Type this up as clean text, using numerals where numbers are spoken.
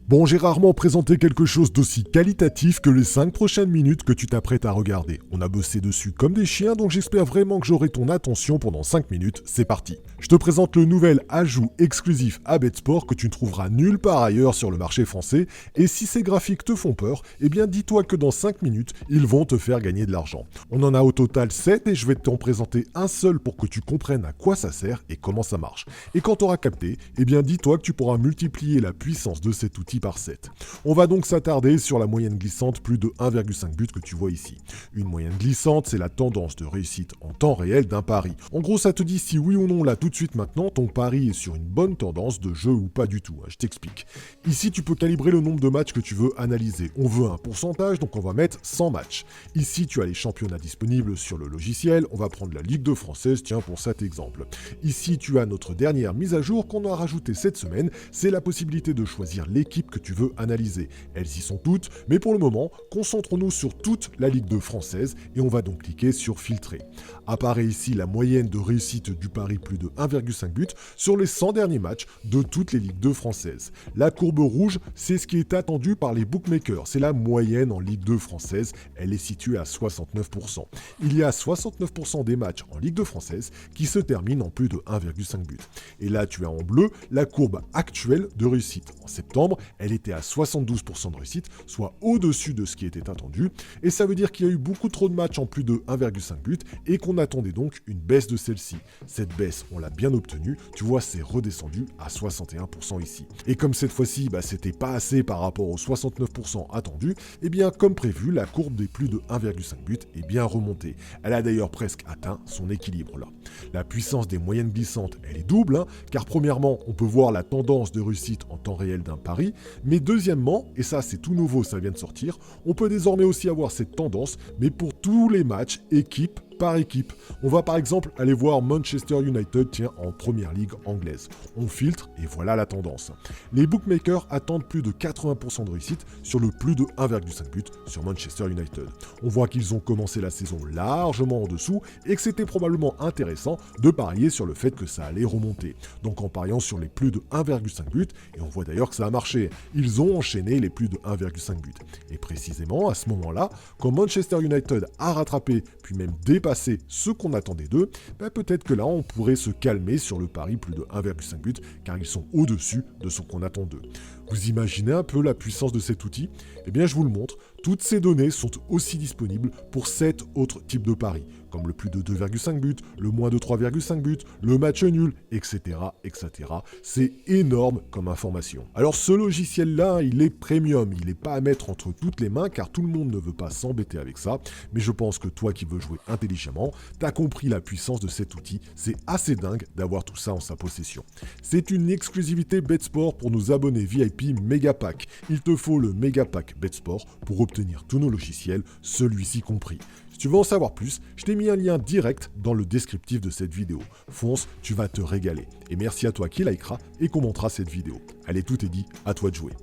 Bon, j'ai rarement présenté quelque chose d'aussi qualitatif que les 5 prochaines minutes que tu t'apprêtes à regarder. On a bossé dessus comme des chiens, donc j'espère vraiment que j'aurai ton attention pendant 5 minutes. C'est parti. Je te présente le nouvel ajout exclusif à BetSport que tu ne trouveras nulle part ailleurs sur le marché français. Et si ces graphiques te font peur, eh bien dis-toi que dans 5 minutes, ils vont te faire gagner de l'argent. On en a au total 7 et je vais t'en présenter un seul pour que tu comprennes à quoi ça sert et comment ça marche. Et quand tu auras capté, eh bien dis-toi que tu pourras multiplier la puissance de cet outil par 7. On va donc s'attarder sur la moyenne glissante plus de 1,5 but que tu vois ici. Une moyenne glissante, c'est la tendance de réussite en temps réel d'un pari. En gros, ça te dit si oui ou non là tout de suite maintenant, ton pari est sur une bonne tendance de jeu ou pas du tout. Je t'explique. Ici, tu peux calibrer le nombre de matchs que tu veux analyser. On veut un pourcentage, donc on va mettre 100 matchs. Ici, tu as les championnats disponibles sur le logiciel. On va prendre la Ligue 2 française, tiens, pour cet exemple. Ici, tu as notre dernière mise à jour qu'on a rajoutée cette semaine. C'est la possibilité de choisir l'équipe que tu veux analyser. Elles y sont toutes, mais pour le moment, concentrons-nous sur toute la Ligue 2 française et on va donc cliquer sur filtrer. Apparaît ici la moyenne de réussite du pari plus de 1,5 but sur les 100 derniers matchs de toutes les Ligues 2 françaises. La courbe rouge, c'est ce qui est attendu par les bookmakers. C'est la moyenne en Ligue 2 française. Elle est située à 69%. Il y a 69% des matchs en Ligue 2 française qui se terminent en plus de 1,5 but. Et là, tu as en bleu la courbe actuelle de réussite. En septembre, elle était à 72% de réussite, soit au-dessus de ce qui était attendu. Et ça veut dire qu'il y a eu beaucoup trop de matchs en plus de 1,5 but et qu'on attendait donc une baisse de celle-ci. Cette baisse, on l'a bien obtenue. Tu vois, c'est redescendu à 61% ici. Et comme cette fois-ci, c'était pas assez par rapport aux 69% attendus, et bien comme prévu, la courbe des plus de 1,5 but est bien remontée. Elle a d'ailleurs presque atteint son équilibre là. La puissance des moyennes glissantes, elle est double, car premièrement, on peut voir la tendance de réussite en temps réel d'un pari, mais deuxièmement, et ça c'est tout nouveau, ça vient de sortir, on peut désormais aussi avoir cette tendance, mais pour tous les matchs, équipe par équipe. On va par exemple aller voir Manchester United, en première ligue anglaise. On filtre et voilà la tendance. Les bookmakers attendent plus de 80% de réussite sur le plus de 1,5 but sur Manchester United. On voit qu'ils ont commencé la saison largement en dessous et que c'était probablement intéressant de parier sur le fait que ça allait remonter. Donc en pariant sur les plus de 1,5 but, et on voit d'ailleurs que ça a marché, ils ont enchaîné les plus de 1,5 but. Et précisément à ce moment-là, quand Manchester United a rattrapé puis même dépassé ce qu'on attendait d'eux, peut-être que là on pourrait se calmer sur le pari plus de 1,5 but car ils sont au-dessus de ce qu'on attend d'eux. Vous imaginez un peu la puissance de cet outil ? Eh bien je vous le montre, toutes ces données sont aussi disponibles pour 7 autres types de paris, comme le plus de 2,5 buts, le moins de 3,5 buts, le match nul, etc. etc. C'est énorme comme information. Alors ce logiciel-là, il est premium, il n'est pas à mettre entre toutes les mains car tout le monde ne veut pas s'embêter avec ça, mais je pense que toi qui veux jouer intelligemment, t'as compris la puissance de cet outil, c'est assez dingue d'avoir tout ça en sa possession. C'est une exclusivité BetSport pour nos abonnés VIP Megapack. Il te faut le Megapack BetSport pour obtenir tous nos logiciels, celui-ci compris. Si tu veux en savoir plus, je t'ai mis un lien direct dans le descriptif de cette vidéo. Fonce, tu vas te régaler. Et merci à toi qui likera et commentera cette vidéo. Allez, tout est dit, à toi de jouer.